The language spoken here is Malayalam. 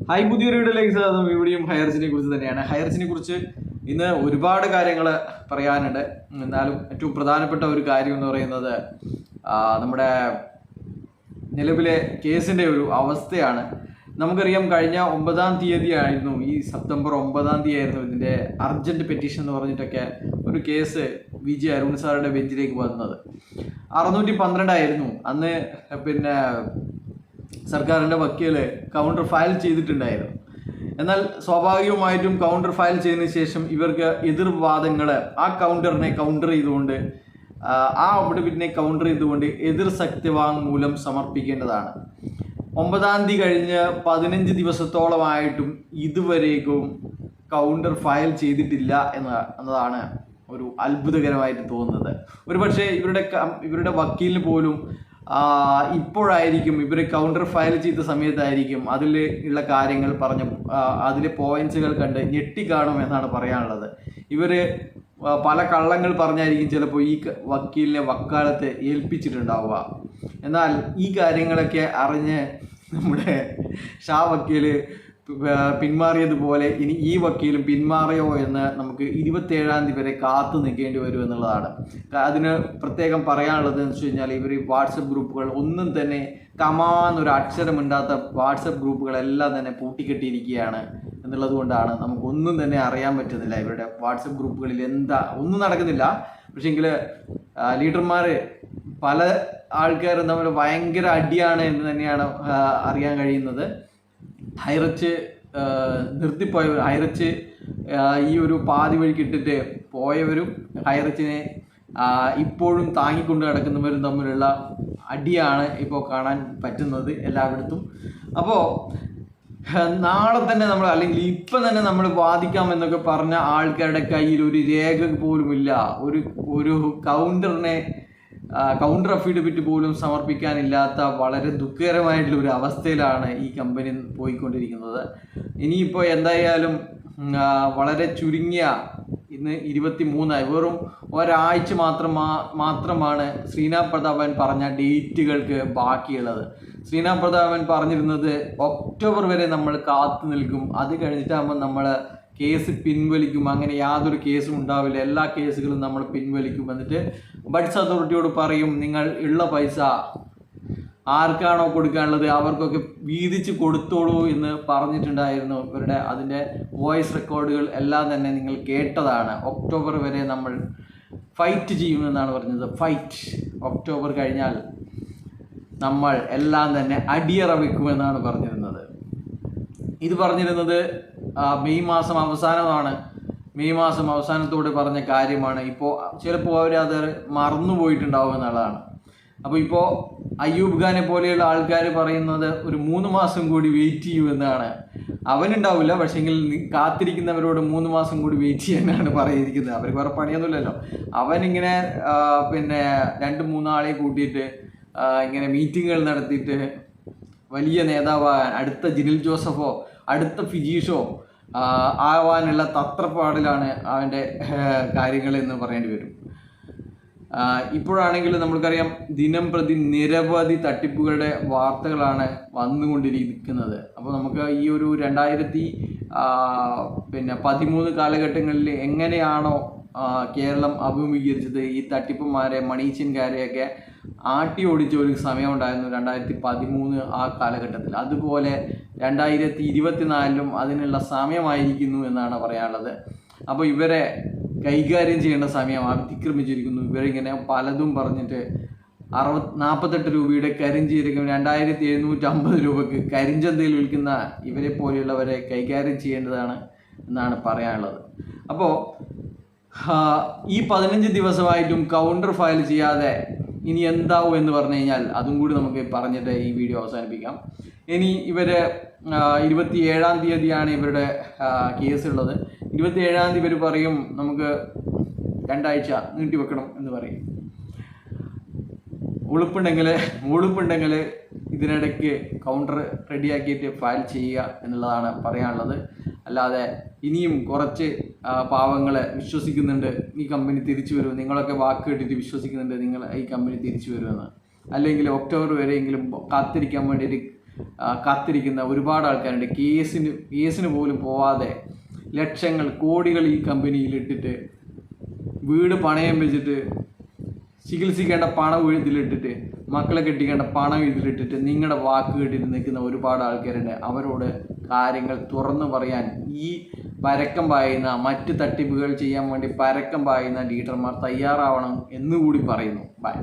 ഹായ്, പുതിയൊരു വീഡിയോയിലേക്ക് സ്വാഗതം. ഇവിടെയും ഹയർസിനെ കുറിച്ച് തന്നെയാണ്. ഹയർസിനെ കുറിച്ച് ഇന്ന് ഒരുപാട് കാര്യങ്ങൾ പറയാനുണ്ട്. എന്നാലും ഏറ്റവും പ്രധാനപ്പെട്ട ഒരു കാര്യം എന്ന് പറയുന്നത് നമ്മുടെ നിലവിലെ കേസിൻ്റെ ഒരു അവസ്ഥയാണ്. നമുക്കറിയാം, കഴിഞ്ഞ 9-ാം തീയതി ആയിരുന്നു, ഈ സെപ്റ്റംബർ 9-ാം തീയതി ആയിരുന്നു ഇതിൻ്റെ അർജൻറ്റ് പെറ്റീഷൻ എന്ന് പറഞ്ഞിട്ടൊക്കെ ഒരു കേസ് വിജി അരുൺ സാറുടെ ബെഞ്ചിലേക്ക് വന്നത്. 612 ആയിരുന്നു അന്ന്. സർക്കാരിൻ്റെ വക്കീല് കൗണ്ടർ ഫയൽ ചെയ്തിട്ടുണ്ടായിരുന്നു. എന്നാൽ സ്വാഭാവികമായിട്ടും കൗണ്ടർ ഫയൽ ചെയ്തതിന് ശേഷം ഇവർക്ക് എതിർവാദങ്ങൾ ആ കൗണ്ടറിനെ കൗണ്ടർ ചെയ്തുകൊണ്ട് പിന്നെ കൗണ്ടർ ചെയ്തുകൊണ്ട് എതിർ സത്യവാങ്മൂലം സമർപ്പിക്കേണ്ടതാണ്. 9-ാം തീയതി കഴിഞ്ഞ് 15 ദിവസത്തോളമായിട്ടും ഇതുവരേക്കും കൗണ്ടർ ഫയൽ ചെയ്തിട്ടില്ല എന്നതാണ് ഒരു അത്ഭുതകരമായിട്ട് തോന്നുന്നത്. ഒരുപക്ഷെ ഇവരുടെ വക്കീലിന് പോലും ഇപ്പോഴായിരിക്കും, ഇവർ കൗണ്ടർ ഫയൽ ചെയ്ത സമയത്തായിരിക്കും അതിൽ ഉള്ള കാര്യങ്ങൾ അതിലെ പോയിന്റ്സുകൾ കണ്ട് ഞെട്ടിക്കാണും എന്നാണ് പറയാനുള്ളത്. ഇവർ പല കള്ളങ്ങൾ പറഞ്ഞായിരിക്കും ചിലപ്പോൾ ഈ വക്കീലിനെ വക്കാലത്ത് ഏൽപ്പിച്ചിട്ടുണ്ടാവുക. എന്നാൽ ഈ കാര്യങ്ങളൊക്കെ അറിഞ്ഞ് നമ്മുടെ ഷാ വക്കീല് പിന്മാറിയതുപോലെ ഇനി ഈ വക്കീലും പിന്മാറിയോ എന്ന് നമുക്ക് 27-ാം തീയതി വരെ കാത്തു നിൽക്കേണ്ടി വരും എന്നുള്ളതാണ്. അതിന് പ്രത്യേകം പറയാനുള്ളത് എന്ന് വെച്ച് കഴിഞ്ഞാൽ, ഇവർ വാട്സപ്പ് ഗ്രൂപ്പുകൾ ഒന്നും തന്നെ കമാന്നൊരു അക്ഷരമിണ്ടാത്ത വാട്സപ്പ് ഗ്രൂപ്പുകളെല്ലാം തന്നെ പൂട്ടിക്കെട്ടിയിരിക്കുകയാണ് എന്നുള്ളത് കൊണ്ടാണ് നമുക്കൊന്നും തന്നെ അറിയാൻ പറ്റുന്നില്ല. ഇവരുടെ വാട്സപ്പ് ഗ്രൂപ്പുകളിൽ ഒന്നും നടക്കുന്നില്ല. പക്ഷേങ്കിൽ ലീഡർമാർ പല ആൾക്കാരും തമ്മിൽ ഭയങ്കര അടിയാണ് എന്ന് തന്നെയാണ് അറിയാൻ കഴിയുന്നത്. ഹൈറച്ച് നിർത്തിപ്പോയവർ, ഹൈറച്ച് ഈ ഒരു പാതി വഴിക്ക് ഇട്ടിട്ട് പോയവരും ഹൈറച്ചിനെ ഇപ്പോഴും താങ്ങിക്കൊണ്ട് നടക്കുന്നവരും തമ്മിലുള്ള അടിയാണ് ഇപ്പോൾ കാണാൻ പറ്റുന്നത് എല്ലായിടത്തും. അപ്പോൾ നാളെ തന്നെ നമ്മൾ, അല്ലെങ്കിൽ ഇപ്പം തന്നെ നമ്മൾ വാദിക്കാമെന്നൊക്കെ പറഞ്ഞ ആൾക്കാരുടെ കയ്യിൽ ഒരു രേഖ പോലുമില്ല. ഒരു കൗണ്ടർ അഫിഡവിറ്റ് പോലും സമർപ്പിക്കാനില്ലാത്ത വളരെ ദുഃഖകരമായിട്ടുള്ള ഒരു അവസ്ഥയിലാണ് ഈ കമ്പനി പോയിക്കൊണ്ടിരിക്കുന്നത്. ഇനിയിപ്പോൾ എന്തായാലും വളരെ ചുരുങ്ങിയ, ഇന്ന് 23 വെറും ഒരാഴ്ച മാത്രമാണ് ശ്രീനാഥ് പ്രതാപൻ പറഞ്ഞ ഡേറ്റുകൾക്ക് ബാക്കിയുള്ളത്. ശ്രീനാഥ് പ്രതാപൻ പറഞ്ഞിരുന്നത് ഒക്ടോബർ വരെ നമ്മൾ കാത്തു നിൽക്കും, അത് കഴിഞ്ഞിട്ടാകുമ്പോൾ നമ്മൾ കേസ് പിൻവലിക്കും, അങ്ങനെ യാതൊരു കേസും ഉണ്ടാവില്ല, എല്ലാ കേസുകളും നമ്മൾ പിൻവലിക്കും, എന്നിട്ട് ബഡ്സ് അതോറിറ്റിയോട് പറയും നിങ്ങൾ ഉള്ള പൈസ ആർക്കാണോ കൊടുക്കാനുള്ളത് അവർക്കൊക്കെ വീതിച്ച് കൊടുത്തോളൂ എന്ന് പറഞ്ഞിട്ടുണ്ടായിരുന്നു. അതിൻ്റെ വോയിസ് റെക്കോർഡുകൾ എല്ലാം തന്നെ നിങ്ങൾ കേട്ടതാണ്. ഒക്ടോബർ വരെ നമ്മൾ ഫൈറ്റ് ചെയ്യുമെന്നാണ് പറഞ്ഞത്. ഒക്ടോബർ കഴിഞ്ഞാൽ നമ്മൾ എല്ലാം തന്നെ അടിയറ വെക്കുമെന്നാണ് പറഞ്ഞിരുന്നത്. ഇത് പറഞ്ഞിരുന്നത് മെയ് മാസം അവസാനമാണ്. മെയ് മാസം അവസാനത്തോട് പറഞ്ഞ കാര്യമാണ്. ഇപ്പോൾ ചിലപ്പോൾ അവരത് മറന്നുപോയിട്ടുണ്ടാവും എന്നുള്ളതാണ്. അപ്പോൾ ഇപ്പോൾ അയ്യൂബ് ഖാനെ പോലെയുള്ള ആൾക്കാർ പറയുന്നത് ഒരു 3 മാസം കൂടി വെയിറ്റ് ചെയ്യുമെന്നാണ്. അവനുണ്ടാവില്ല, പക്ഷേങ്കിൽ കാത്തിരിക്കുന്നവരോട് 3 മാസം കൂടി വെയിറ്റ് ചെയ്യാനാണ് പറഞ്ഞിരിക്കുന്നത്. അവർക്ക് വേറെ പണിയൊന്നുമില്ലല്ലോ. അവനിങ്ങനെ 2-3 ആളെ കൂട്ടിയിട്ട് ഇങ്ങനെ മീറ്റിങ്ങുകൾ നടത്തിയിട്ട് വലിയ നേതാവാകാൻ, അടുത്ത ജിനിൽ ജോസഫോ അടുത്ത ഫിജീഷോ ആവാനുള്ള തത്രപ്പാടിലാണ് അവൻ്റെ കാര്യങ്ങൾ എന്ന് പറയേണ്ടി വരും. ഇപ്പോഴാണെങ്കിൽ നമുക്കറിയാം, ദിനം പ്രതി നിരവധി തട്ടിപ്പുകളുടെ വാർത്തകളാണ് വന്നുകൊണ്ടിരിക്കുന്നത്. അപ്പോൾ നമുക്ക് ഈ ഒരു 2013 കാലഘട്ടങ്ങളിൽ എങ്ങനെയാണോ കേരളം അഭിമുഖീകരിച്ചത്, ഈ തട്ടിപ്പുമാരെ മണീച്ചൻകാരെയൊക്കെ ആട്ടി ഓടിച്ച ഒരു സമയം ഉണ്ടായിരുന്നു 2013 ആ കാലഘട്ടത്തിൽ. അതുപോലെ 2024 അതിനുള്ള സമയമായിരിക്കുന്നു എന്നാണ് പറയാനുള്ളത്. അപ്പോൾ ഇവരെ കൈകാര്യം ചെയ്യേണ്ട സമയം അതിക്രമിച്ചിരിക്കുന്നു. ഇവരിങ്ങനെ പലതും പറഞ്ഞിട്ട് 48 രൂപയുടെ കരിഞ്ചീരകം 2750 രൂപക്ക് കരിഞ്ചന്തയിൽ വിൽക്കുന്ന ഇവരെ പോലെയുള്ളവരെ കൈകാര്യം ചെയ്യേണ്ടതാണ് എന്നാണ് പറയാനുള്ളത്. അപ്പോൾ ഈ 15 ദിവസമായിട്ടും കൗണ്ടർ ഫയൽ ചെയ്യാതെ ഇനി എന്താവും എന്ന് പറഞ്ഞു കഴിഞ്ഞാൽ അതും കൂടി നമുക്ക് പറഞ്ഞിട്ട് ഈ വീഡിയോ അവസാനിപ്പിക്കാം. ഇനി ഇവർ 27-ാം തീയതിയാണ് ഇവരുടെ കേസുള്ളത്. 27-ാം തീയതി ഇവർ പറയും നമുക്ക് 2 ആഴ്ച നീട്ടിവെക്കണം എന്ന് പറയും. ഉളുപ്പുണ്ടെങ്കിൽ ഇതിനിടയ്ക്ക് കൗണ്ടർ റെഡിയാക്കിയിട്ട് ഫയൽ ചെയ്യുക എന്നുള്ളതാണ് പറയാനുള്ളത്. അല്ലാതെ ഇനിയും കുറച്ച് പാവങ്ങളെ വിശ്വസിക്കുന്നുണ്ട് ഈ കമ്പനി തിരിച്ചു വരും, നിങ്ങളൊക്കെ വാക്ക് കേട്ടിട്ട് വിശ്വസിക്കുന്നുണ്ട് ഈ കമ്പനി തിരിച്ചു വരുമെന്ന്, അല്ലെങ്കിൽ ഒക്ടോബർ വരെയെങ്കിലും കാത്തിരിക്കാൻ വേണ്ടിയിട്ട് കാത്തിരിക്കുന്ന ഒരുപാട് ആൾക്കാരുണ്ട്. കേസിന് പോലും പോവാതെ ലക്ഷങ്ങൾ കോടികൾ ഈ കമ്പനിയിൽ ഇട്ടിട്ട് വീട് പണയം വെച്ചിട്ട് ചികിത്സിക്കേണ്ട പണം ഇതിലിട്ടിട്ട് മക്കളെ കെട്ടിക്കേണ്ട പണം ഇതിലിട്ടിട്ട് നിങ്ങളുടെ വാക്ക് കേട്ടിട്ട് നിൽക്കുന്ന ഒരുപാട് ആൾക്കാരുണ്ട്. അവരോട് കാര്യങ്ങൾ തുറന്നു പറയാൻ ഈ പരക്കം പായുന്ന മറ്റ് തട്ടിപ്പുകൾ ചെയ്യാൻ വേണ്ടി പരക്കം പായുന്ന ലീഡർമാർ തയ്യാറാവണം എന്നുകൂടി പറയുന്നു. ബൈ.